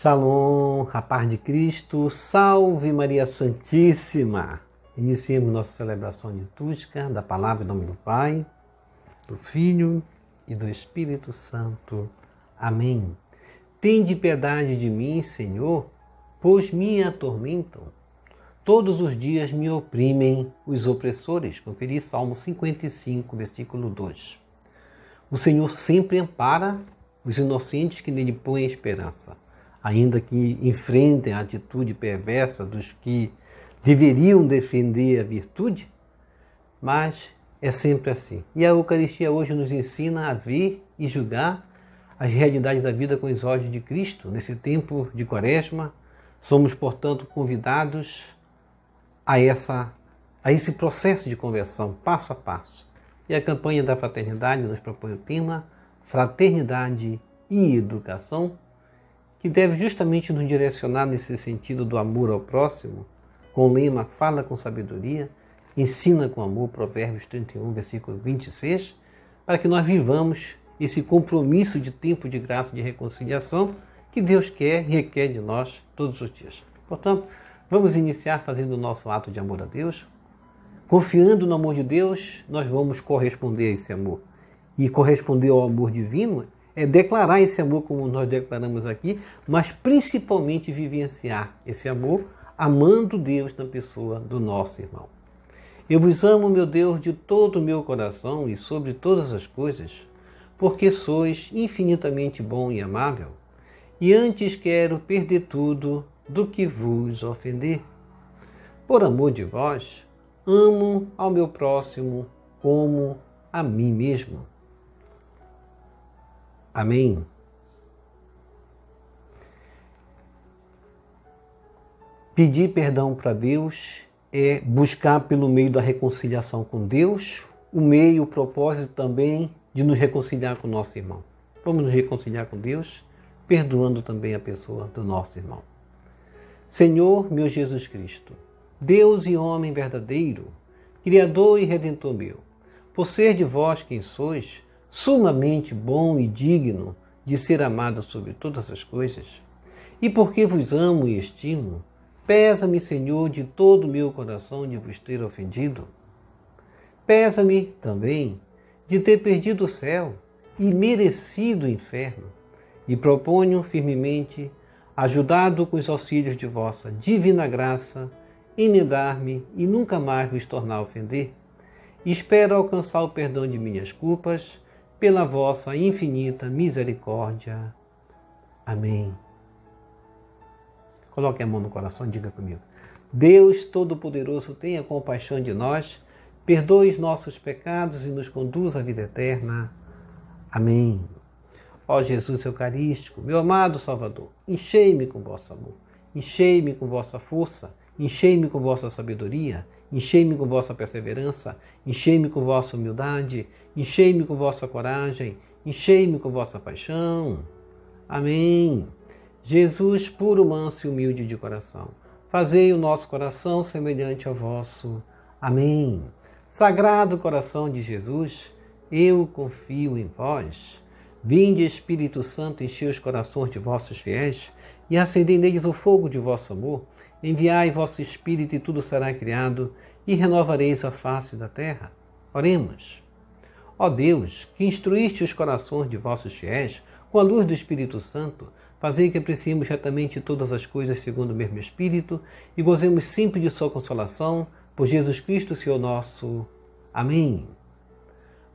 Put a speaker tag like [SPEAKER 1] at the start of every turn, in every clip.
[SPEAKER 1] Shalom, a paz de Cristo, salve Maria Santíssima! Iniciemos nossa celebração litúrgica da palavra em nome do Pai, do Filho e do Espírito Santo. Amém. Tende piedade de mim, Senhor, pois me atormentam. Todos os dias me oprimem os opressores. Conferi Salmo 55, versículo 2. O Senhor sempre ampara os inocentes que nele põem esperança, ainda que enfrentem a atitude perversa dos que deveriam defender a virtude, mas é sempre assim. E a Eucaristia hoje nos ensina a ver e julgar as realidades da vida com os olhos de Cristo. Nesse tempo de Quaresma, somos, portanto, convidados a esse processo de conversão, passo a passo. E a campanha da fraternidade nos propõe o tema Fraternidade e Educação, que deve justamente nos direcionar nesse sentido do amor ao próximo, com o lema Fala com sabedoria, ensina com amor, Provérbios 31, versículo 26, para que nós vivamos esse compromisso de tempo de graça e de reconciliação que Deus quer e requer de nós todos os dias. Portanto, vamos iniciar fazendo o nosso ato de amor a Deus. Confiando no amor de Deus, nós vamos corresponder a esse amor. E corresponder ao amor divino é declarar esse amor como nós declaramos aqui, mas principalmente vivenciar esse amor amando Deus na pessoa do nosso irmão. Eu vos amo, meu Deus, de todo o meu coração e sobre todas as coisas, porque sois infinitamente bom e amável, e antes quero perder tudo do que vos ofender. Por amor de vós, amo ao meu próximo como a mim mesmo. Amém. Pedir perdão para Deus é buscar pelo meio da reconciliação com Deus, o propósito também de nos reconciliar com o nosso irmão. Vamos nos reconciliar com Deus, perdoando também a pessoa do nosso irmão. Senhor, meu Jesus Cristo, Deus e homem verdadeiro, Criador e Redentor meu, por ser de vós quem sois, sumamente bom e digno de ser amado sobre todas as coisas, e porque vos amo e estimo, pesa-me, Senhor, de todo o meu coração de vos ter ofendido. Pesa-me também de ter perdido o céu e merecido o inferno, e proponho firmemente, ajudado com os auxílios de vossa divina graça, emendar-me e nunca mais vos tornar a ofender. Espero alcançar o perdão de minhas culpas, pela vossa infinita misericórdia. Amém. Coloque a mão no coração e diga comigo. Deus Todo-Poderoso, tenha compaixão de nós, perdoe os nossos pecados e nos conduz à vida eterna. Amém. Ó Jesus Eucarístico, meu amado Salvador, enchei-me com vosso amor, enchei-me com vossa força, enchei-me com vossa sabedoria, enchei-me com vossa perseverança, enchei-me com vossa humildade, enchei-me com vossa coragem, enchei-me com vossa paixão. Amém. Jesus, puro, manso e humilde de coração, fazei o nosso coração semelhante ao vosso. Amém. Sagrado coração de Jesus, eu confio em vós. Vinde, Espírito Santo, enchei os corações de vossos fiéis e acendei neles o fogo de vosso amor. Enviai vosso Espírito e tudo será criado e renovareis a face da terra. Oremos. Ó Deus, que instruíste os corações de vossos fiéis com a luz do Espírito Santo, fazei que apreciemos retamente todas as coisas segundo o mesmo Espírito e gozemos sempre de sua consolação, por Jesus Cristo, Senhor nosso. Amém.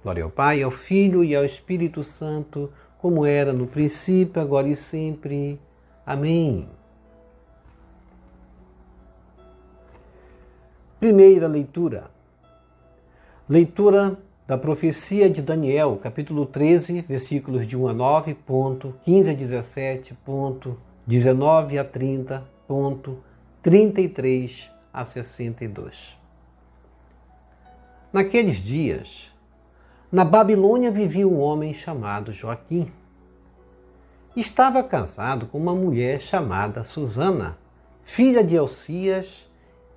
[SPEAKER 1] Glória ao Pai, ao Filho e ao Espírito Santo, como era no princípio, agora e sempre. Amém. Primeira leitura. Leitura da profecia de Daniel, capítulo 13, versículos de 1 a 9, 15 a 17, 19 a 30, 33 a 62. Naqueles dias, na Babilônia vivia um homem chamado Joaquim. Estava casado com uma mulher chamada Susana, filha de Elcias,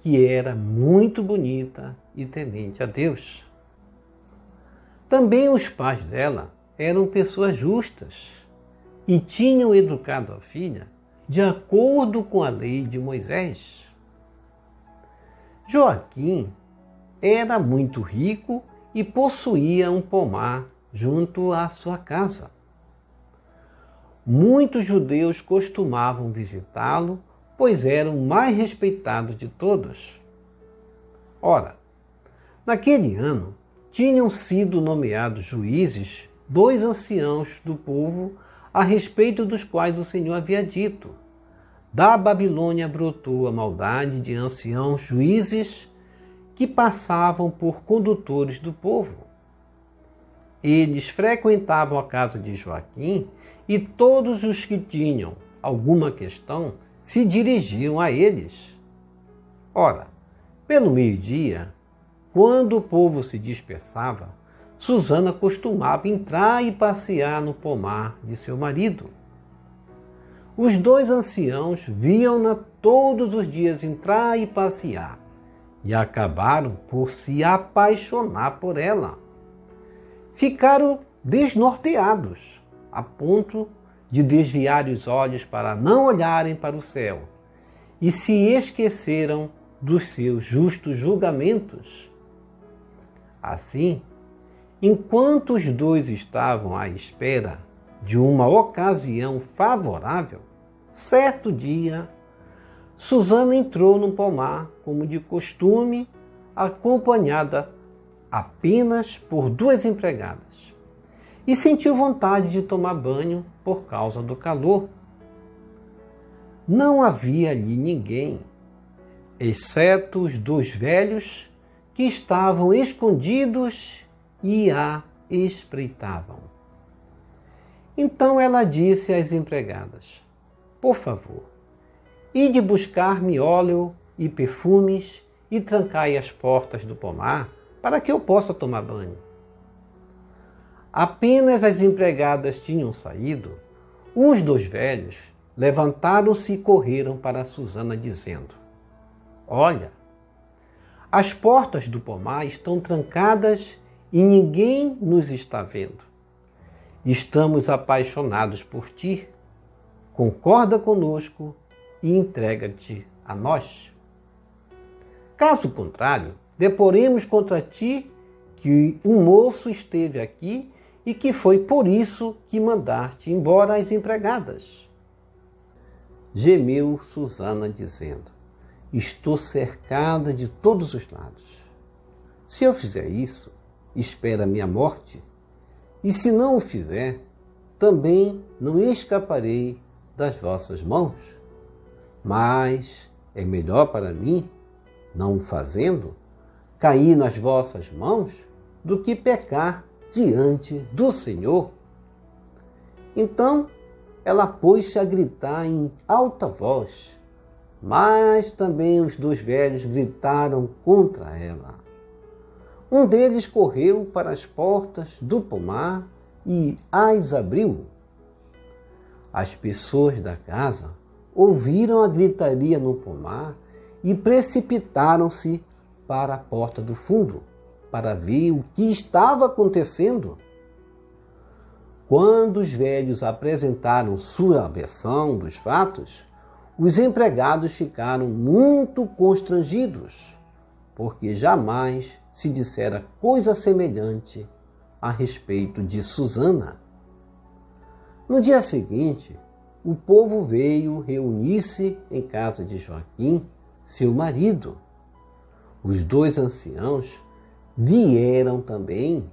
[SPEAKER 1] que era muito bonita e temente a Deus. Também os pais dela eram pessoas justas e tinham educado a filha de acordo com a lei de Moisés. Joaquim era muito rico e possuía um pomar junto à sua casa. Muitos judeus costumavam visitá-lo, pois era o mais respeitado de todos. Ora, naquele ano tinham sido nomeados juízes 2 anciãos do povo, a respeito dos quais o Senhor havia dito: da Babilônia brotou a maldade de anciãos juízes que passavam por condutores do povo. Eles frequentavam a casa de Joaquim e todos os que tinham alguma questão se dirigiam a eles. Ora, pelo meio-dia, quando o povo se dispersava, Susana costumava entrar e passear no pomar de seu marido. Os 2 anciãos viam-na todos os dias entrar e passear e acabaram por se apaixonar por ela. Ficaram desnorteados, a ponto de desviar os olhos para não olharem para o céu, e se esqueceram dos seus justos julgamentos. Assim, enquanto os 2 estavam à espera de uma ocasião favorável, certo dia, Susana entrou no pomar, como de costume, acompanhada apenas por 2 empregadas, e sentiu vontade de tomar banho por causa do calor. Não havia ali ninguém, exceto os 2 velhos que estavam escondidos e a espreitavam. Então ela disse às empregadas: por favor, ide buscar-me óleo e perfumes e trancai as portas do pomar para que eu possa tomar banho. Apenas as empregadas tinham saído, os 2 velhos levantaram-se e correram para Susana dizendo: olha, as portas do pomar estão trancadas e ninguém nos está vendo. Estamos apaixonados por ti. Concorda conosco e entrega-te a nós. Caso contrário, deporemos contra ti que um moço esteve aqui e que foi por isso que mandaste embora as empregadas. Gemeu Susana dizendo: estou cercada de todos os lados. Se eu fizer isso, espera minha morte, e se não o fizer, também não escaparei das vossas mãos. Mas é melhor para mim, não o fazendo, cair nas vossas mãos do que pecar diante do Senhor. Então ela pôs-se a gritar em alta voz, mas também os 2 velhos gritaram contra ela. Um deles correu para as portas do pomar e as abriu. As pessoas da casa ouviram a gritaria no pomar e precipitaram-se para a porta do fundo para ver o que estava acontecendo. Quando os velhos apresentaram sua versão dos fatos, os empregados ficaram muito constrangidos, porque jamais se dissera coisa semelhante a respeito de Susana. No dia seguinte, o povo veio reunir-se em casa de Joaquim, seu marido. Os 2 anciãos vieram também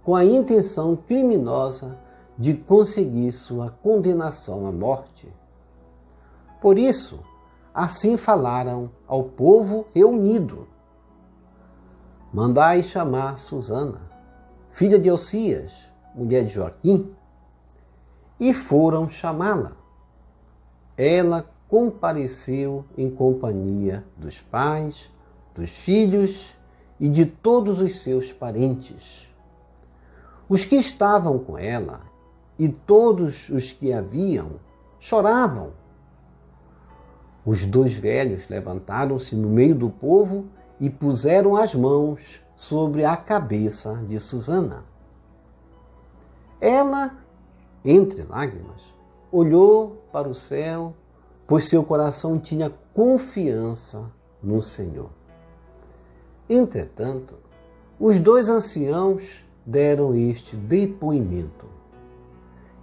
[SPEAKER 1] com a intenção criminosa de conseguir sua condenação à morte. Por isso, assim falaram ao povo reunido: mandai chamar Susana, filha de Elcias, mulher de Joaquim. E foram chamá-la. Ela compareceu em companhia dos pais, dos filhos e de todos os seus parentes. Os que estavam com ela e todos os que a viam choravam. Os 2 velhos levantaram-se no meio do povo e puseram as mãos sobre a cabeça de Susana. Ela, entre lágrimas, olhou para o céu, pois seu coração tinha confiança no Senhor. Entretanto, os dois anciãos deram este depoimento.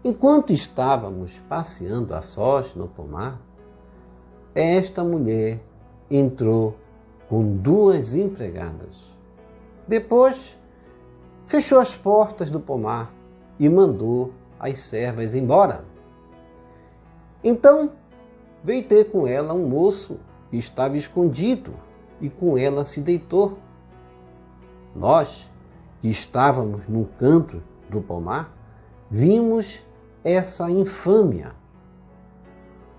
[SPEAKER 1] Enquanto estávamos passeando a sós no pomar, esta mulher entrou com 2 empregadas. Depois, fechou as portas do pomar e mandou as servas embora. Então, veio ter com ela um moço que estava escondido e com ela se deitou. Nós, que estávamos num canto do pomar, vimos essa infâmia.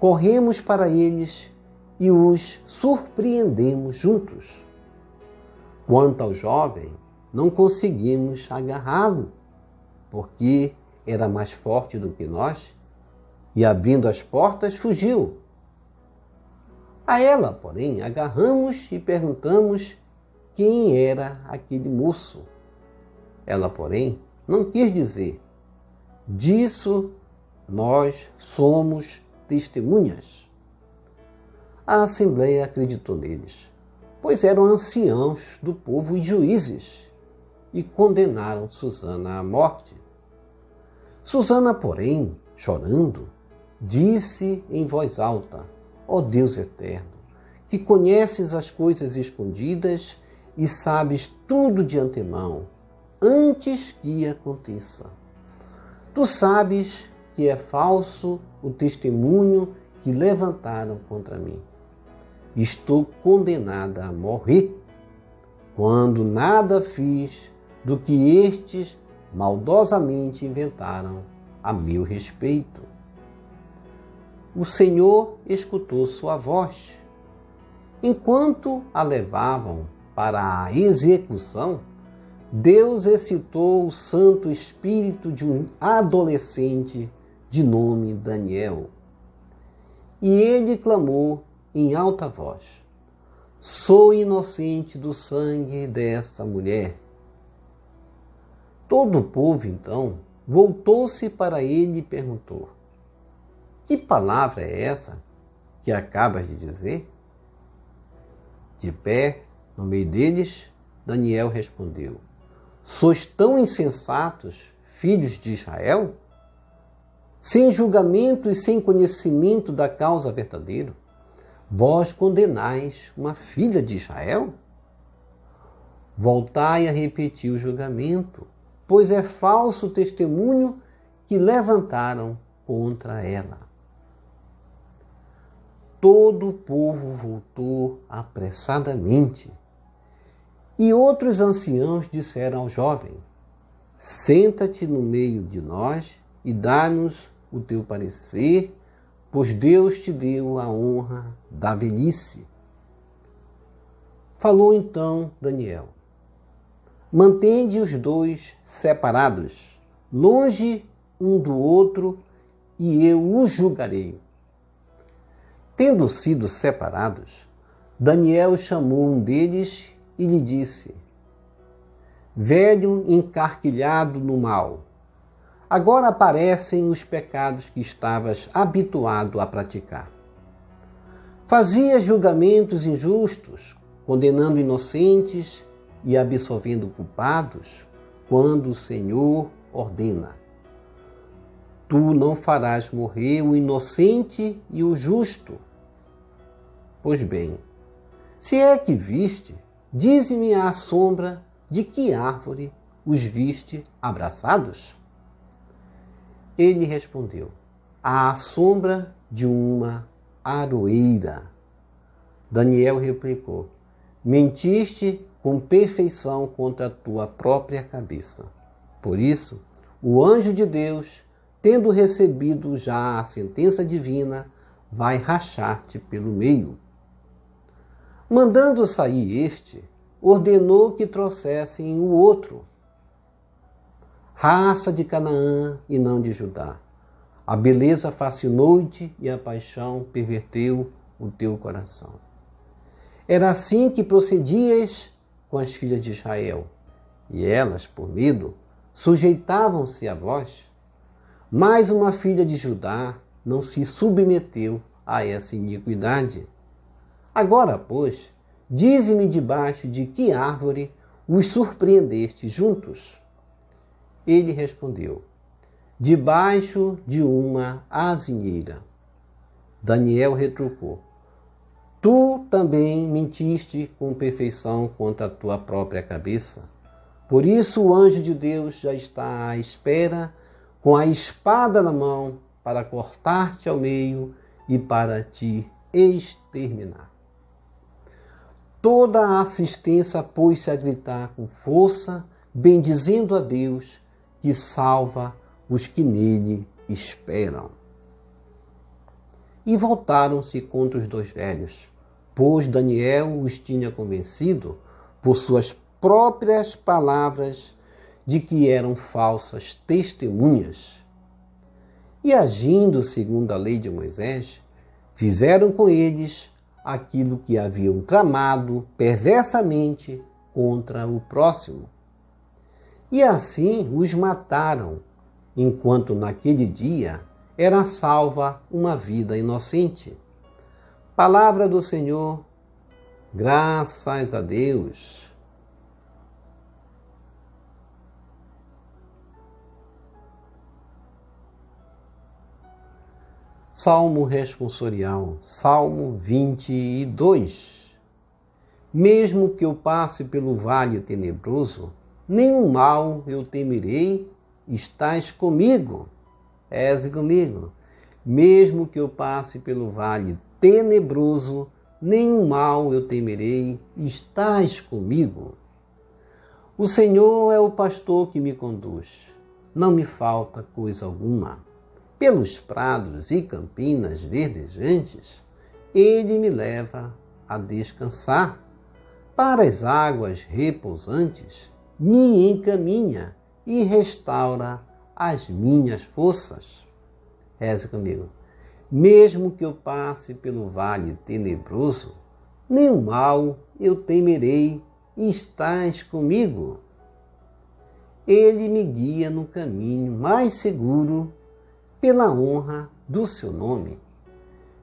[SPEAKER 1] Corremos para eles e os surpreendemos juntos. Quanto ao jovem, não conseguimos agarrá-lo, porque era mais forte do que nós, e abrindo as portas, fugiu. A ela, porém, agarramos e perguntamos quem era aquele moço. Ela, porém, não quis dizer. Disso nós somos testemunhas. A Assembleia acreditou neles, pois eram anciãos do povo e juízes, e condenaram Susana à morte. Susana, porém, chorando, disse em voz alta: ó Deus eterno, que conheces as coisas escondidas e sabes tudo de antemão, antes que aconteça. Tu sabes que é falso o testemunho que levantaram contra mim. Estou condenada a morrer, quando nada fiz do que estes maldosamente inventaram a meu respeito. O Senhor escutou sua voz. Enquanto a levavam para a execução, Deus excitou o Santo Espírito de um adolescente de nome Daniel. E ele clamou em alta voz: sou inocente do sangue dessa mulher. Todo o povo, então, voltou-se para ele e perguntou: que palavra é essa que acabas de dizer? De pé, no meio deles, Daniel respondeu: sois tão insensatos, filhos de Israel? Sem julgamento e sem conhecimento da causa verdadeira, vós condenais uma filha de Israel? Voltai a repetir o julgamento, pois é falso o testemunho que levantaram contra ela. Todo o povo voltou apressadamente. E outros anciãos disseram ao jovem: senta-te no meio de nós e dá-nos o teu parecer, pois Deus te deu a honra da velhice. Falou então Daniel: mantende os dois separados, longe um do outro, e eu os julgarei. Tendo sido separados, Daniel chamou um deles e lhe disse: velho encarquilhado no mal, agora aparecem os pecados que estavas habituado a praticar. Fazias julgamentos injustos, condenando inocentes e absolvendo culpados, quando o Senhor ordena. Tu não farás morrer o inocente e o justo. Pois bem, se é que viste, dize-me à sombra de que árvore os viste abraçados? Ele respondeu: à sombra de uma aroeira. Daniel replicou: mentiste com perfeição contra a tua própria cabeça. Por isso, o anjo de Deus, tendo recebido já a sentença divina, vai rachar-te pelo meio. Mandando sair este, ordenou que trouxessem o outro, raça de Canaã e não de Judá. A beleza fascinou-te e a paixão perverteu o teu coração. Era assim que procedias com as filhas de Israel, e elas, por medo, sujeitavam-se a vós. Mas uma filha de Judá não se submeteu a essa iniquidade? Agora, pois, dize-me debaixo de que árvore os surpreendeste juntos? Ele respondeu: debaixo de uma azinheira. Daniel retrucou: tu também mentiste com perfeição contra a tua própria cabeça. Por isso o anjo de Deus já está à espera, com a espada na mão, para cortar-te ao meio e para te exterminar. Toda a assistência pôs-se a gritar com força, bendizendo a Deus, que salva os que nele esperam. E voltaram-se contra os dois velhos, pois Daniel os tinha convencido, por suas próprias palavras, de que eram falsas testemunhas. E agindo segundo a lei de Moisés, fizeram com eles aquilo que haviam tramado perversamente contra o próximo. E assim os mataram, enquanto naquele dia era salva uma vida inocente. Palavra do Senhor, graças a Deus. Salmo responsorial, Salmo 22. Mesmo que eu passe pelo vale tenebroso, nenhum mal eu temerei, estás comigo. És comigo. Mesmo que eu passe pelo vale tenebroso, nenhum mal eu temerei, estás comigo. O Senhor é o pastor que me conduz, não me falta coisa alguma. Pelos prados e campinas verdejantes, ele me leva a descansar. Para as águas repousantes, me encaminha e restaura as minhas forças. Reze comigo. Mesmo que eu passe pelo vale tenebroso, nenhum mal eu temerei, estás comigo. Ele me guia no caminho mais seguro, pela honra do seu nome.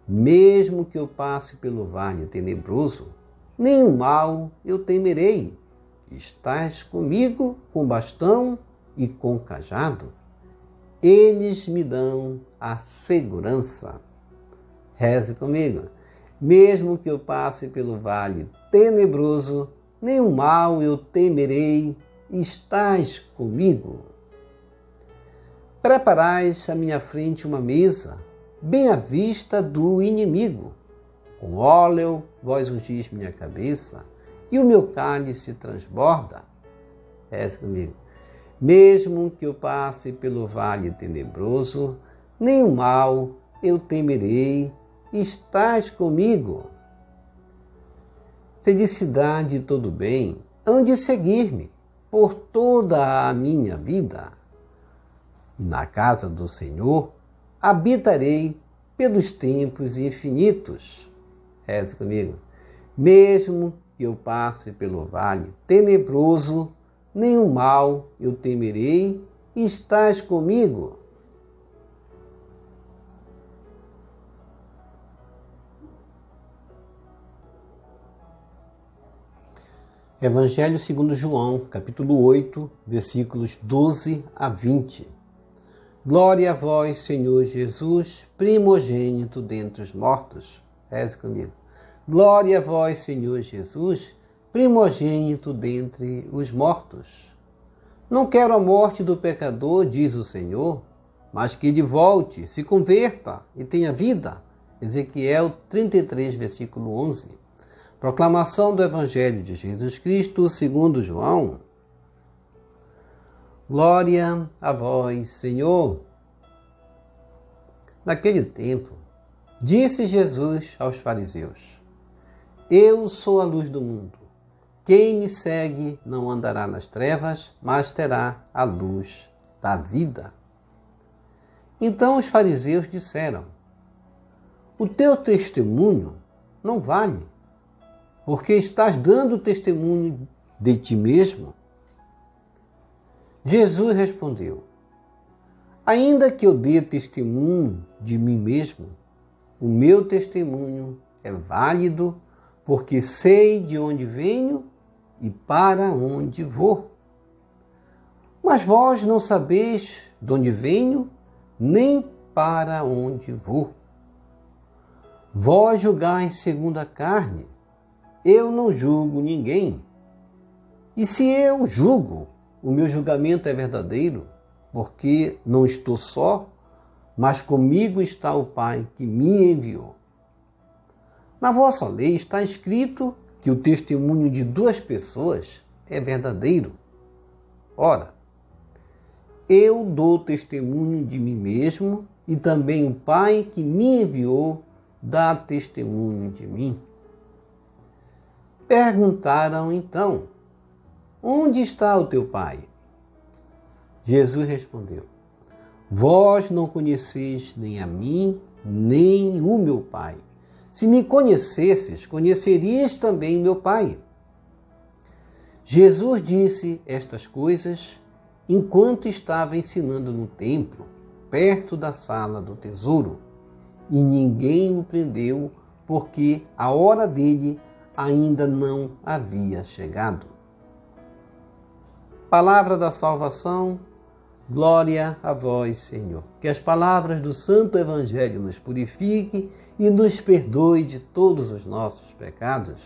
[SPEAKER 1] Mesmo que eu passe pelo vale tenebroso, nenhum mal eu temerei. Estás comigo com bastão e com cajado. Eles me dão a segurança. Reze comigo. Mesmo que eu passe pelo vale tenebroso, nenhum mal eu temerei. Estás comigo. Preparais à minha frente uma mesa, bem à vista do inimigo. Com óleo vós ungis minha cabeça, e o meu cálice transborda. Reze comigo. Mesmo que eu passe pelo vale tenebroso, nenhum mal eu temerei, estás comigo. Felicidade e todo bem hão de seguir-me por toda a minha vida. E na casa do Senhor habitarei pelos tempos infinitos. Reze comigo. Mesmo que eu passe pelo vale tenebroso, nenhum mal eu temerei, estás comigo. Evangelho segundo João, capítulo 8, versículos 12 a 20. Glória a vós, Senhor Jesus, primogênito dentre os mortos. Reze comigo. Glória a vós, Senhor Jesus, primogênito dentre os mortos. Não quero a morte do pecador, diz o Senhor, mas que ele volte, se converta e tenha vida. Ezequiel 33, versículo 11. Proclamação do Evangelho de Jesus Cristo segundo João. Glória a vós, Senhor. Naquele tempo, disse Jesus aos fariseus: eu sou a luz do mundo. Quem me segue não andará nas trevas, mas terá a luz da vida. Então os fariseus disseram: o teu testemunho não vale, porque estás dando testemunho de ti mesmo. Jesus respondeu: ainda que eu dê testemunho de mim mesmo, o meu testemunho é válido, porque sei de onde venho e para onde vou. Mas vós não sabeis de onde venho, nem para onde vou. Vós julgais segundo a carne, eu não julgo ninguém. E se eu julgo, o meu julgamento é verdadeiro, porque não estou só, mas comigo está o Pai que me enviou. Na vossa lei está escrito que o testemunho de duas pessoas é verdadeiro. Ora, eu dou testemunho de mim mesmo e também o Pai que me enviou dá testemunho de mim. Perguntaram então, onde está o teu Pai? Jesus respondeu, vós não conheceis nem a mim, nem o meu Pai. Se me conhecesses, conhecerias também meu Pai. Jesus disse estas coisas enquanto estava ensinando no templo, perto da sala do tesouro, e ninguém o prendeu, porque a hora dele ainda não havia chegado. Palavra da salvação, glória a vós, Senhor. Que as palavras do Santo Evangelho nos purifiquem e nos perdoe de todos os nossos pecados.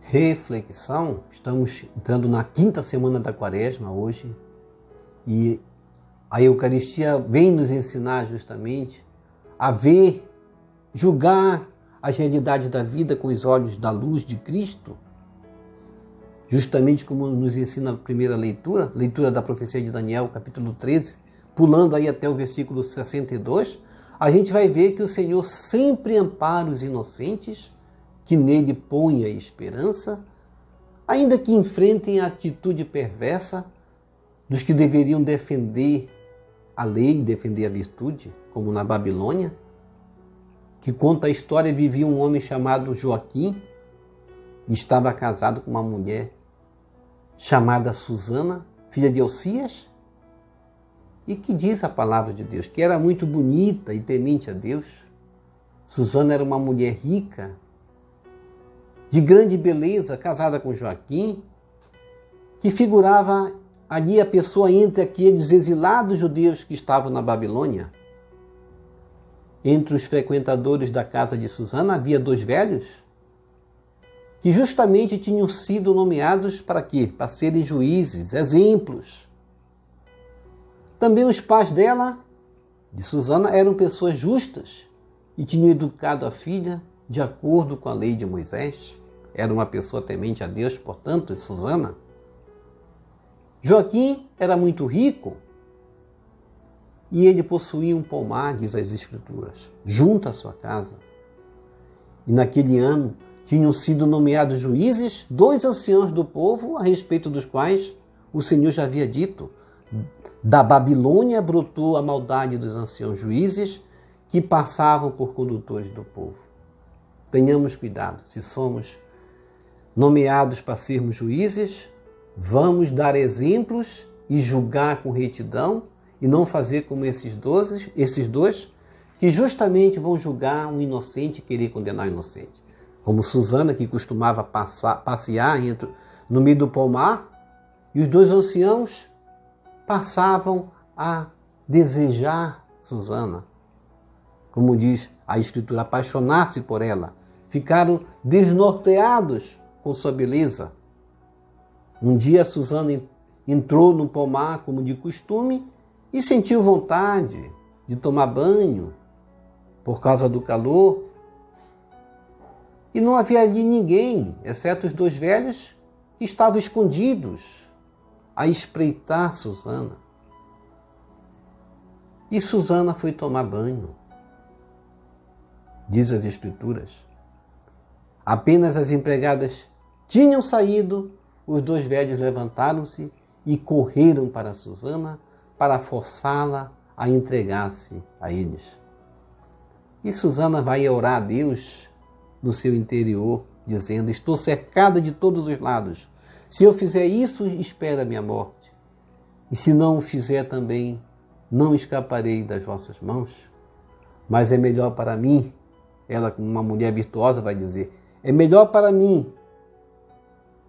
[SPEAKER 1] Reflexão, estamos entrando na 5ª semana da Quaresma hoje e a Eucaristia vem nos ensinar justamente a ver, julgar as realidades da vida com os olhos da luz de Cristo, justamente como nos ensina a primeira leitura da profecia de Daniel, capítulo 13, pulando aí até o versículo 62, a gente vai ver que o Senhor sempre ampara os inocentes, que nele põe a esperança, ainda que enfrentem a atitude perversa dos que deveriam defender a lei, defender a virtude, como na Babilônia, que conta a história, vivia um homem chamado Joaquim, e estava casado com uma mulher chamada Susana, filha de Elcias, e que diz a palavra de Deus, que era muito bonita e temente a Deus. Susana era uma mulher rica, de grande beleza, casada com Joaquim, que figurava ali a pessoa entre aqueles exilados judeus que estavam na Babilônia. Entre os frequentadores da casa de Susana havia 2 velhos que justamente tinham sido nomeados para quê? Para serem juízes, exemplos. Também os pais dela, de Susana, eram pessoas justas e tinham educado a filha de acordo com a lei de Moisés. Era uma pessoa temente a Deus, portanto, Susana. Joaquim era muito rico e ele possuía um pomar, diz as Escrituras, junto à sua casa. E naquele ano tinham sido nomeados juízes 2 anciãos do povo, a respeito dos quais o Senhor já havia dito: da Babilônia brotou a maldade dos anciãos juízes que passavam por condutores do povo. Tenhamos cuidado, se somos nomeados para sermos juízes, vamos dar exemplos e julgar com retidão e não fazer como esses dois que justamente vão julgar um inocente e querer condenar o inocente. Como Susana, que costumava passear no meio do pomar, e os 2 anciãos passavam a desejar Susana. Como diz a Escritura, apaixonar-se por ela. Ficaram desnorteados com sua beleza. Um dia Susana entrou no pomar como de costume e sentiu vontade de tomar banho por causa do calor. E não havia ali ninguém, exceto os 2 velhos que estavam escondidos a espreitar Susana. E Susana foi tomar banho. Diz as Escrituras. Apenas as empregadas tinham saído, os 2 velhos levantaram-se e correram para Susana para forçá-la a entregar-se a eles. E Susana vai orar a Deus no seu interior, dizendo: estou cercada de todos os lados, Se eu fizer isso, espera a minha morte. E se não o fizer também, não escaparei das vossas mãos. Mas é melhor para mim, ela, como uma mulher virtuosa, vai dizer, é melhor para mim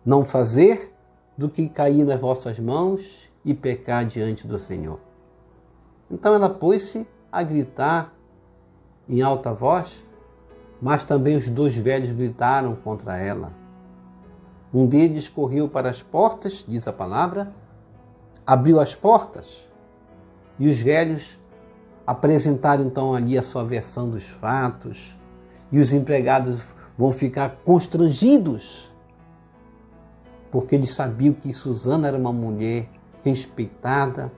[SPEAKER 1] não fazer do que cair nas vossas mãos e pecar diante do Senhor. Então ela pôs-se a gritar em alta voz, mas também os dois velhos gritaram contra ela. Um deles correu para as portas, diz a palavra, abriu as portas, e os velhos apresentaram então ali a sua versão dos fatos, e os empregados vão ficar constrangidos, porque eles sabiam que Susana era uma mulher respeitada,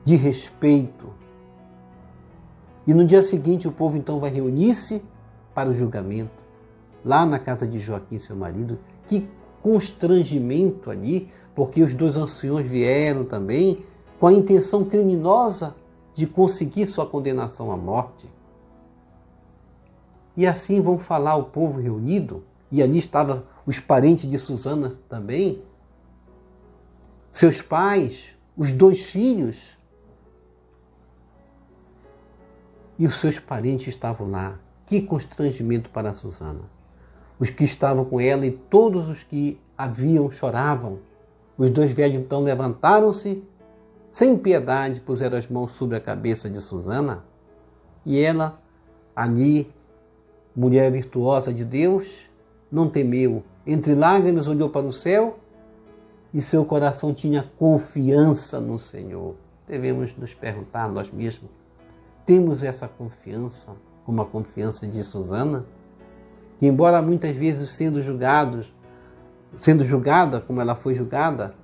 [SPEAKER 1] de respeito. E no dia seguinte o povo então vai reunir-se para o julgamento, lá na casa de Joaquim, seu marido. Que constrangimento ali, porque os dois anciões vieram também com a intenção criminosa de conseguir sua condenação à morte. E assim vão falar o povo reunido, e ali estavam os parentes de Susana também, seus pais, os dois filhos, e os seus parentes estavam lá. Que constrangimento para Susana. Os que estavam com ela e todos os que a viam choravam. Os dois velhos então levantaram-se, sem piedade, puseram as mãos sobre a cabeça de Susana, e ela, ali, mulher virtuosa de Deus, não temeu. Entre lágrimas olhou para o céu e seu coração tinha confiança no Senhor. Devemos nos perguntar nós mesmos, temos essa confiança, como a confiança de Susana, que embora muitas vezes sendo julgada, como ela foi julgada,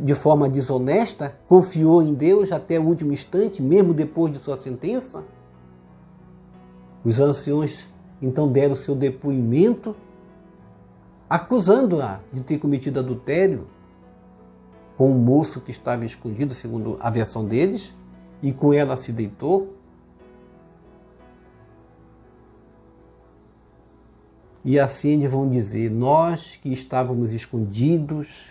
[SPEAKER 1] de forma desonesta, confiou em Deus até o último instante, mesmo depois de sua sentença? Os anciões então deram seu depoimento, acusando-a de ter cometido adultério com um moço que estava escondido, segundo a versão deles, e com ela se deitou. E assim eles vão dizer, nós que estávamos escondidos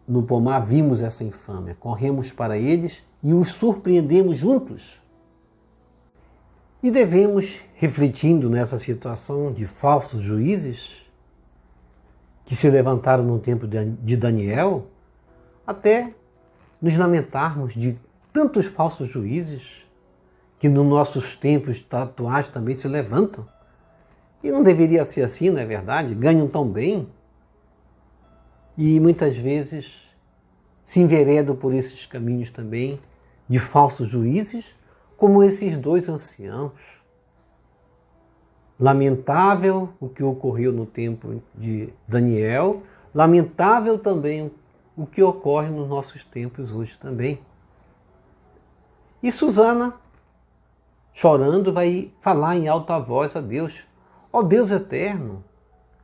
[SPEAKER 1] no pomar vimos essa infâmia, corremos para eles e os surpreendemos juntos. E devemos, refletindo nessa situação de falsos juízes que se levantaram no tempo de Daniel, até nos lamentarmos de tantos falsos juízes que nos nossos tempos atuais também se levantam. E não deveria ser assim, não é verdade? Ganham tão bem e muitas vezes se enveredam por esses caminhos também de falsos juízes, como esses dois anciãos. Lamentável o que ocorreu no tempo de Daniel, lamentável também o que ocorre nos nossos tempos hoje também. E Susana, chorando, vai falar em alta voz a Deus. Ó Deus eterno,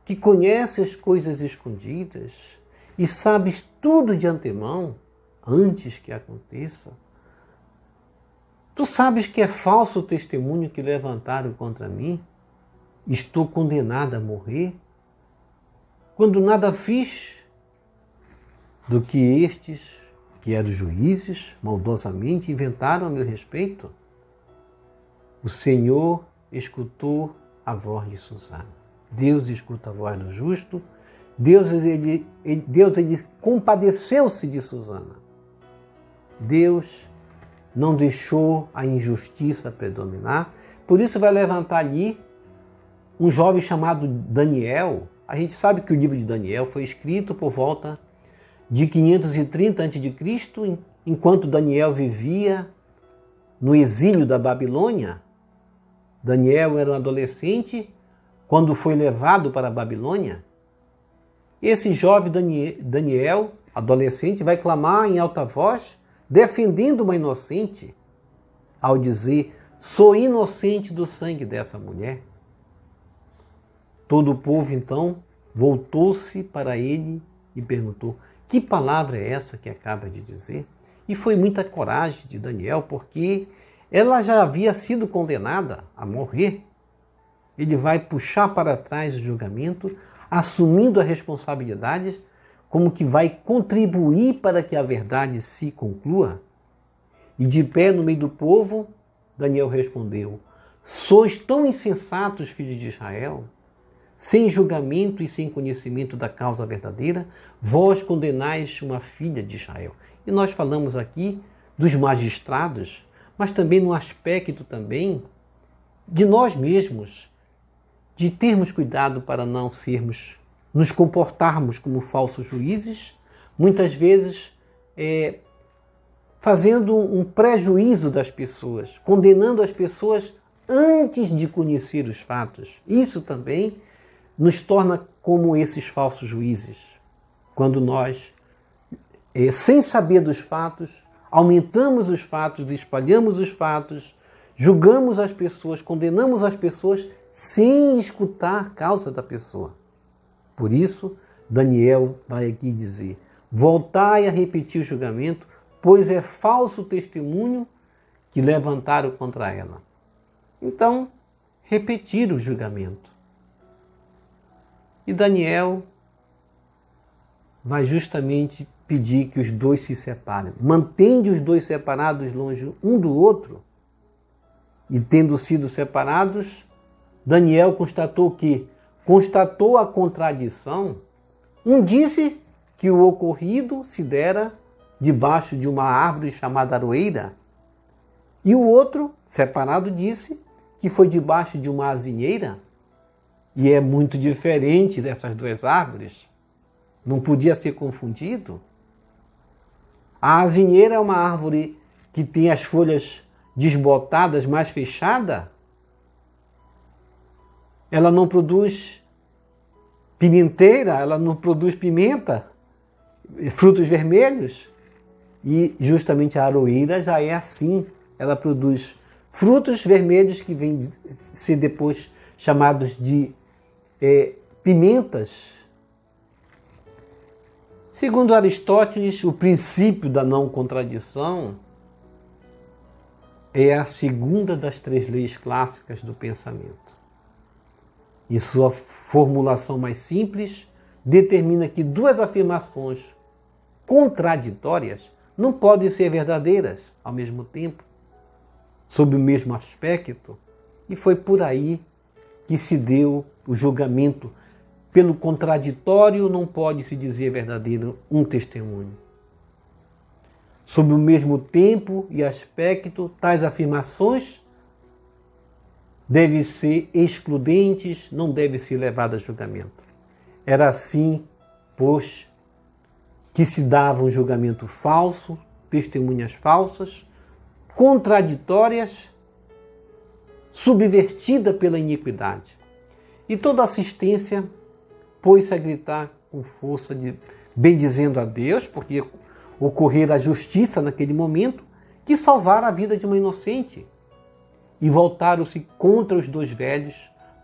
[SPEAKER 1] que conhece as coisas escondidas e sabes tudo de antemão, antes que aconteça. Tu sabes que é falso o testemunho que levantaram contra mim. Estou condenada a morrer, quando nada fiz do que estes, que eram juízes, maldosamente inventaram a meu respeito. O Senhor escutou a voz de Susana. Deus escuta a voz do justo. Deus compadeceu-se de Susana. Deus não deixou a injustiça predominar. Por isso vai levantar ali um jovem chamado Daniel. A gente sabe que o livro de Daniel foi escrito por volta de 530 a.C., enquanto Daniel vivia no exílio da Babilônia. Daniel era um adolescente quando foi levado para a Babilônia. Esse jovem Daniel, adolescente, vai clamar em alta voz, defendendo uma inocente, ao dizer, sou inocente do sangue dessa mulher. Todo o povo, então, voltou-se para ele e perguntou, que palavra é essa que acaba de dizer? E foi muita coragem de Daniel, porque ela já havia sido condenada a morrer. Ele vai puxar para trás o julgamento, assumindo as responsabilidades, como que vai contribuir para que a verdade se conclua? E de pé no meio do povo, Daniel respondeu: sois tão insensatos, filhos de Israel, sem julgamento e sem conhecimento da causa verdadeira, vós condenais uma filha de Israel. E nós falamos aqui dos magistrados, mas também no aspecto também de nós mesmos, de termos cuidado para não nos comportarmos como falsos juízes, muitas vezes fazendo um prejuízo das pessoas, condenando as pessoas antes de conhecer os fatos. Isso também nos torna como esses falsos juízes, quando nós, sem saber dos fatos, aumentamos os fatos, espalhamos os fatos, julgamos as pessoas, condenamos as pessoas sem escutar a causa da pessoa. Por isso, Daniel vai aqui dizer: voltai a repetir o julgamento, pois é falso testemunho que levantaram contra ela. Então, repetir o julgamento. E Daniel vai justamente pedir que os dois se separem. Mantende os dois separados longe um do outro. E tendo sido separados, Daniel constatou que constatou a contradição. Um disse que o ocorrido se dera debaixo de uma árvore chamada aroeira, e o outro, separado, disse que foi debaixo de uma azinheira. E é muito diferente dessas duas árvores. Não podia ser confundido. A azinheira é uma árvore que tem as folhas desbotadas, mais fechada. Ela não produz pimenteira, ela não produz pimenta, frutos vermelhos. E justamente a aroeira já é assim. Ela produz frutos vermelhos que vêm ser depois chamados de pimentas. Segundo Aristóteles, o princípio da não contradição é a segunda das três leis clássicas do pensamento. Em sua formulação mais simples, determina que duas afirmações contraditórias não podem ser verdadeiras ao mesmo tempo, sob o mesmo aspecto, e foi por aí que se deu o julgamento. Pelo contraditório não pode se dizer verdadeiro um testemunho. Sob o mesmo tempo e aspecto, tais afirmações devem ser excludentes, não devem ser levadas a julgamento. Era assim, pois, que se dava um julgamento falso, testemunhas falsas, contraditórias, subvertida pela iniquidade. E toda assistência pôs-se a gritar com força, bendizendo a Deus, porque ocorrera a justiça naquele momento, que salvara a vida de uma inocente. E voltaram-se contra os dois velhos,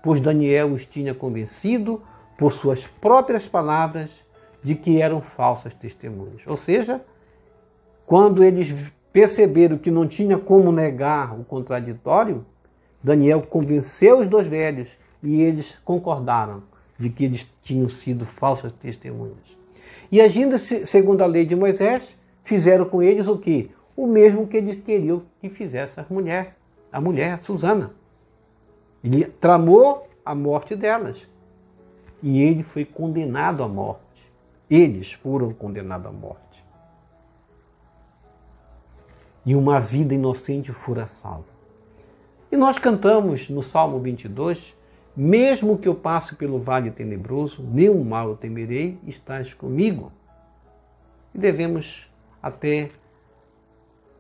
[SPEAKER 1] pois Daniel os tinha convencido, por suas próprias palavras, de que eram falsas testemunhas. Ou seja, quando eles perceberam que não tinha como negar o contraditório, Daniel convenceu os dois velhos e eles concordaram de que eles tinham sido falsas testemunhas. E agindo segundo a lei de Moisés, fizeram com eles o quê? O mesmo que eles queriam que fizesse a mulher, Susana. Ele tramou a morte delas. E ele foi condenado à morte. Eles foram condenados à morte. E uma vida inocente fora salva. E nós cantamos no Salmo 22, mesmo que eu passe pelo vale tenebroso, nenhum mal eu temerei, estás comigo. E devemos, até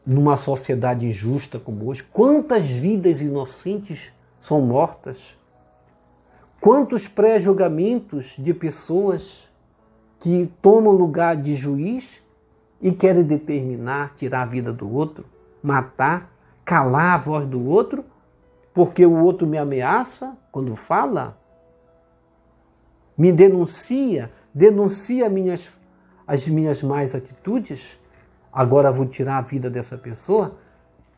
[SPEAKER 1] numa sociedade injusta como hoje, quantas vidas inocentes são mortas? Quantos pré-julgamentos de pessoas que tomam lugar de juiz e querem determinar, tirar a vida do outro, matar, calar a voz do outro, porque o outro me ameaça quando fala, me denuncia as minhas más atitudes, agora vou tirar a vida dessa pessoa.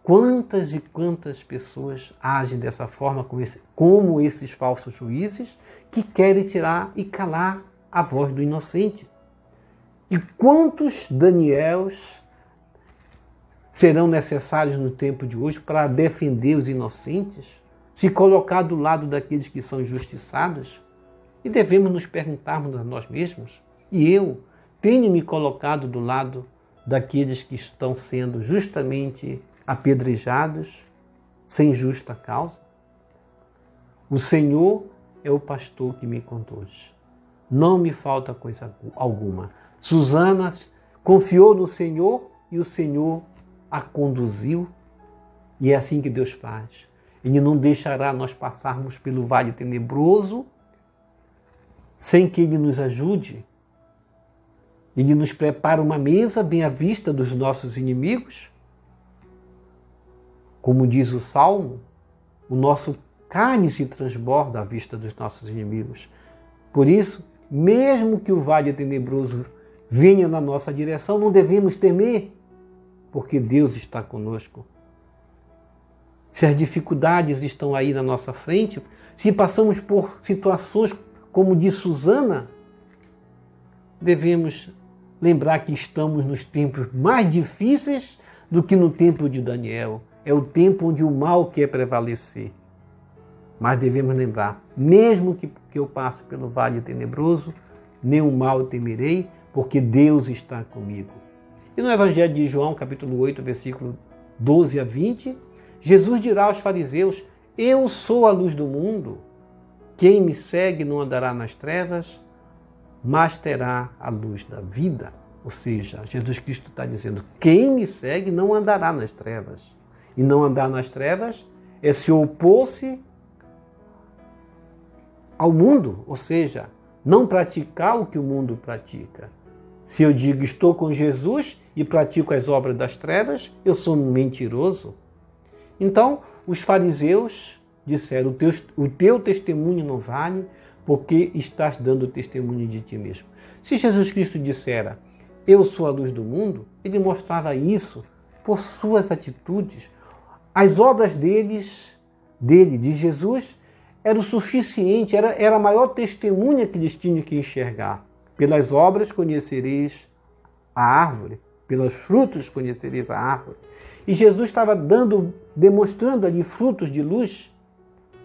[SPEAKER 1] Quantas e quantas pessoas agem dessa forma, como esses falsos juízes, que querem tirar e calar a voz do inocente? E quantos Daniels serão necessários no tempo de hoje para defender os inocentes, se colocar do lado daqueles que são injustiçados? E devemos nos perguntarmos a nós mesmos, e eu tenho me colocado do lado daqueles que estão sendo justamente apedrejados sem justa causa? O Senhor é o pastor que me conduz. Não me falta coisa alguma. Susana confiou no Senhor e o Senhor a conduziu. E é assim que Deus faz. Ele não deixará nós passarmos pelo vale tenebroso sem que Ele nos ajude. Ele nos prepara uma mesa bem à vista dos nossos inimigos. Como diz o Salmo, o nosso cálice transborda à vista dos nossos inimigos. Por isso, mesmo que o vale tenebroso venha na nossa direção, não devemos temer, porque Deus está conosco. Se as dificuldades estão aí na nossa frente, se passamos por situações como de Susana, devemos lembrar que estamos nos tempos mais difíceis do que no tempo de Daniel. É o tempo onde o mal quer prevalecer. Mas devemos lembrar, mesmo que eu passe pelo vale tenebroso, nenhum mal temerei, porque Deus está comigo. E no Evangelho de João, capítulo 8, versículo 12 a 20, Jesus dirá aos fariseus: eu sou a luz do mundo. Quem me segue não andará nas trevas, mas terá a luz da vida. Ou seja, Jesus Cristo está dizendo, quem me segue não andará nas trevas. E não andar nas trevas é se opor-se ao mundo, ou seja, não praticar o que o mundo pratica. Se eu digo estou com Jesus e pratico as obras das trevas, eu sou um mentiroso. Então, os fariseus disseram, o teu testemunho não vale, porque estás dando testemunho de ti mesmo. Se Jesus Cristo dissera, eu sou a luz do mundo, ele mostrava isso por suas atitudes. As obras de Jesus, era o suficiente, era a maior testemunha que eles tinham que enxergar. Pelas obras conhecereis a árvore, pelos frutos conhecereis a árvore. E Jesus estava demonstrando ali frutos de luz,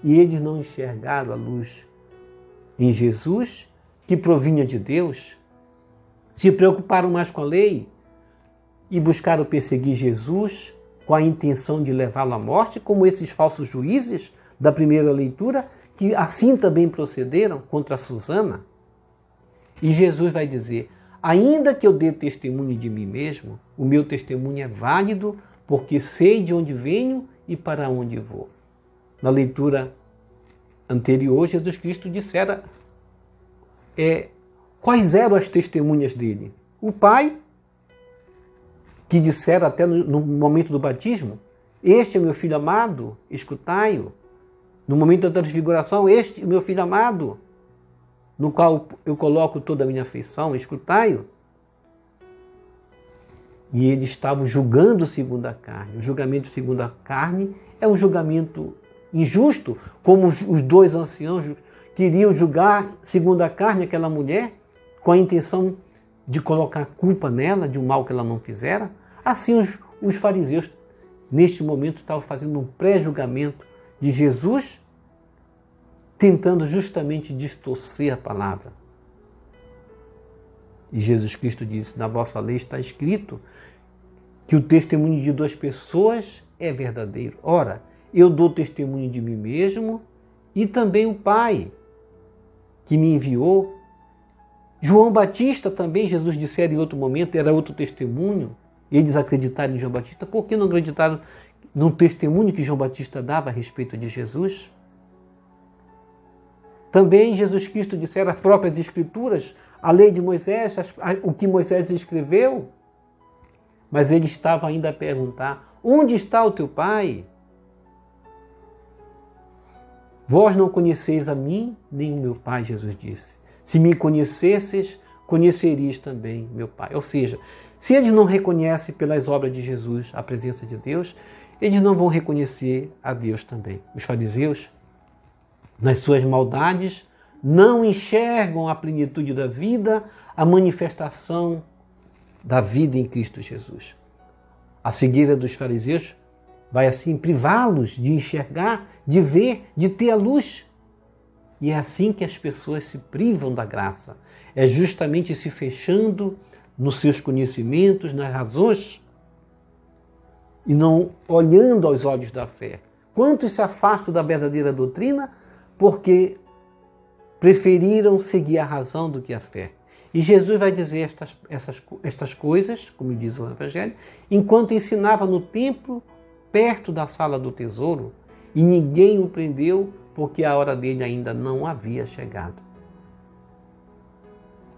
[SPEAKER 1] e eles não enxergaram a luz em Jesus, que provinha de Deus. Se preocuparam mais com a lei e buscaram perseguir Jesus com a intenção de levá-lo à morte, como esses falsos juízes da primeira leitura, que assim também procederam contra Susana. E Jesus vai dizer, ainda que eu dê testemunho de mim mesmo, o meu testemunho é válido, porque sei de onde venho e para onde vou. Na leitura anterior, Jesus Cristo dissera quais eram as testemunhas dele. O Pai, que dissera até no momento do batismo, este é meu filho amado, escutai-o. No momento da transfiguração, este é meu filho amado, no qual eu coloco toda a minha afeição, escutai-o. E eles estavam julgando segundo a carne. O julgamento segundo a carne é um julgamento injusto, como os dois anciãos queriam julgar segundo a carne aquela mulher, com a intenção de colocar culpa nela, de um mal que ela não fizera. Assim os fariseus, neste momento, estavam fazendo um pré-julgamento de Jesus, tentando justamente distorcer a palavra. E Jesus Cristo disse, na vossa lei está escrito que o testemunho de duas pessoas é verdadeiro. Ora, eu dou testemunho de mim mesmo e também o Pai que me enviou. João Batista também, Jesus dissera em outro momento, era outro testemunho. Eles acreditaram em João Batista. Por que não acreditaram no testemunho que João Batista dava a respeito de Jesus? Também Jesus Cristo dissera as próprias Escrituras, a lei de Moisés, o que Moisés escreveu. Mas ele estava ainda a perguntar, onde está o teu Pai? Vós não conheceis a mim, nem o meu Pai, Jesus disse. Se me conhecesses, conhecerias também meu Pai. Ou seja, se eles não reconhecem pelas obras de Jesus a presença de Deus, eles não vão reconhecer a Deus também. Os fariseus, nas suas maldades, não enxergam a plenitude da vida, a manifestação da vida em Cristo Jesus. A cegueira dos fariseus vai assim privá-los de enxergar, de ver, de ter a luz. E é assim que as pessoas se privam da graça. É justamente se fechando nos seus conhecimentos, nas razões, e não olhando aos olhos da fé. Quantos se afastam da verdadeira doutrina porque preferiram seguir a razão do que a fé. E Jesus vai dizer estas coisas, como diz o Evangelho, enquanto ensinava no templo, perto da sala do tesouro, e ninguém o prendeu, porque a hora dele ainda não havia chegado.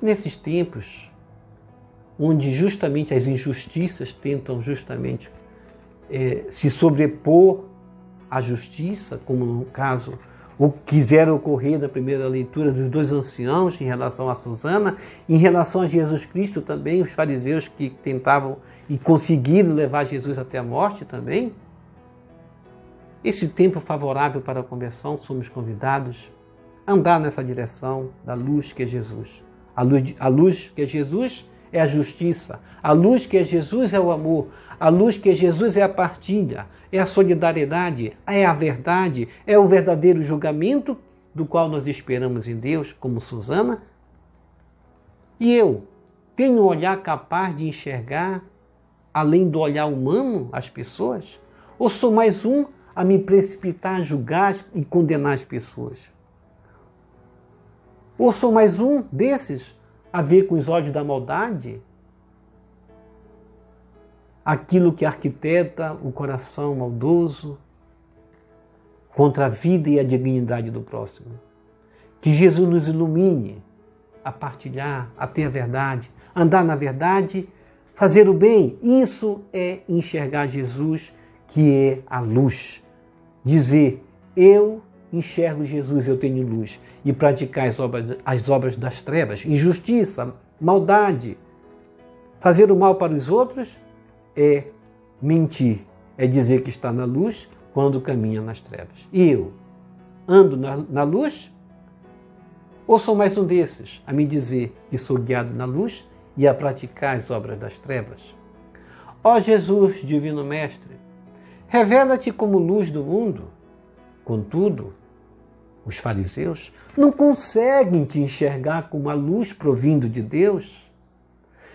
[SPEAKER 1] Nesses tempos, onde justamente as injustiças tentam justamente se sobrepor à justiça, como no caso o que quiseram ocorrer na primeira leitura dos dois anciãos em relação a Susana, em relação a Jesus Cristo também, os fariseus que tentavam e conseguiram levar Jesus até a morte também. Esse tempo favorável para a conversão, somos convidados a andar nessa direção da luz que é Jesus. A luz que é Jesus é a justiça. A luz que é Jesus é o amor. A luz que é Jesus é a partilha, é a solidariedade, é a verdade, é o verdadeiro julgamento do qual nós esperamos em Deus, como Susana. E eu tenho um olhar capaz de enxergar, além do olhar humano, as pessoas? Ou sou mais um a me precipitar a julgar e condenar as pessoas? Ou sou mais um desses a ver com os olhos da maldade aquilo que arquiteta o coração maldoso contra a vida e a dignidade do próximo? Que Jesus nos ilumine a partilhar, a ter a verdade, andar na verdade, fazer o bem. Isso é enxergar Jesus, que é a luz. Dizer, eu enxergo Jesus, eu tenho luz. E praticar as obras das trevas, injustiça, maldade. Fazer o mal para os outros é mentir, é dizer que está na luz quando caminha nas trevas. E eu ando na luz ou sou mais um desses a me dizer que sou guiado na luz e a praticar as obras das trevas? Ó Jesus, Divino Mestre, revela-te como luz do mundo. Contudo, os fariseus não conseguem te enxergar como a luz provindo de Deus.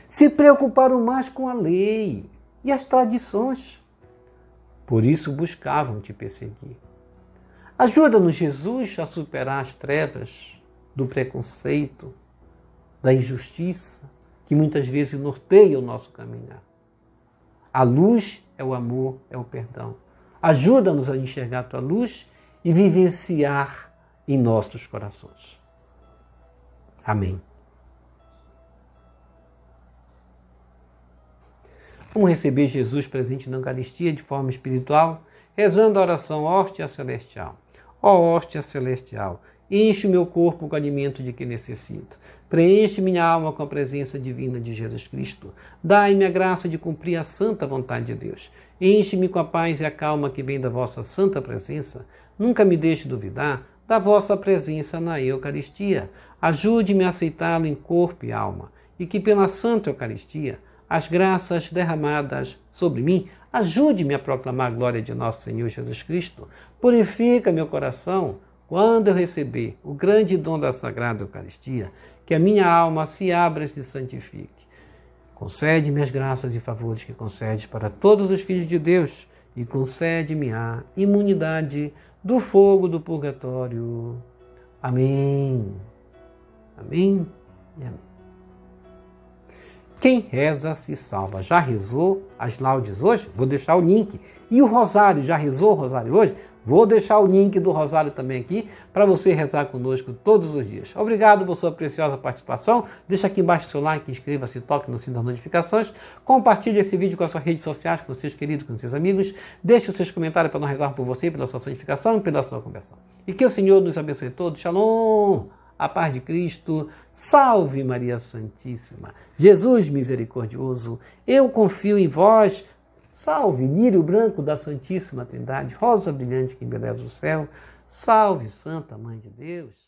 [SPEAKER 1] Se preocuparam mais com a lei e as tradições. Por isso buscavam te perseguir. Ajuda-nos, Jesus, a superar as trevas do preconceito, da injustiça, que muitas vezes norteia o nosso caminhar. A luz é o amor, é o perdão. Ajuda-nos a enxergar a tua luz e vivenciar em nossos corações. Amém. Vamos receber Jesus presente na Eucaristia de forma espiritual, rezando a oração Hóstia Celestial. Ó Hóstia Celestial, enche o meu corpo com o alimento de que necessito. Preenche minha alma com a presença divina de Jesus Cristo. Dai-me a graça de cumprir a santa vontade de Deus. Enche-me com a paz e a calma que vem da vossa santa presença. Nunca me deixe duvidar da vossa presença na Eucaristia. Ajude-me a aceitá-lo em corpo e alma. E que pela santa Eucaristia as graças derramadas sobre mim, ajude-me a proclamar a glória de nosso Senhor Jesus Cristo. Purifica meu coração quando eu receber o grande dom da Sagrada Eucaristia, que a minha alma se abra e se santifique. Concede-me as graças e favores que concedes para todos os filhos de Deus e concede-me a imunidade do fogo do purgatório. Amém. Amém e amém. Quem reza se salva. Já rezou as laudes hoje? Vou deixar o link. E o rosário, já rezou o rosário hoje? Vou deixar o link do rosário também aqui para você rezar conosco todos os dias. Obrigado por sua preciosa participação. Deixa aqui embaixo o seu like, inscreva-se, toque no sino das notificações. Compartilhe esse vídeo com as suas redes sociais, com seus queridos, com seus amigos. Deixe os seus comentários para nós rezar por você, pela sua santificação e pela sua conversão. E que o Senhor nos abençoe todos. Shalom! A paz de Cristo, salve Maria Santíssima. Jesus misericordioso, eu confio em vós, Salve, lírio branco da Santíssima Trindade, rosa brilhante que embeleza o céu. Salve, Santa Mãe de Deus.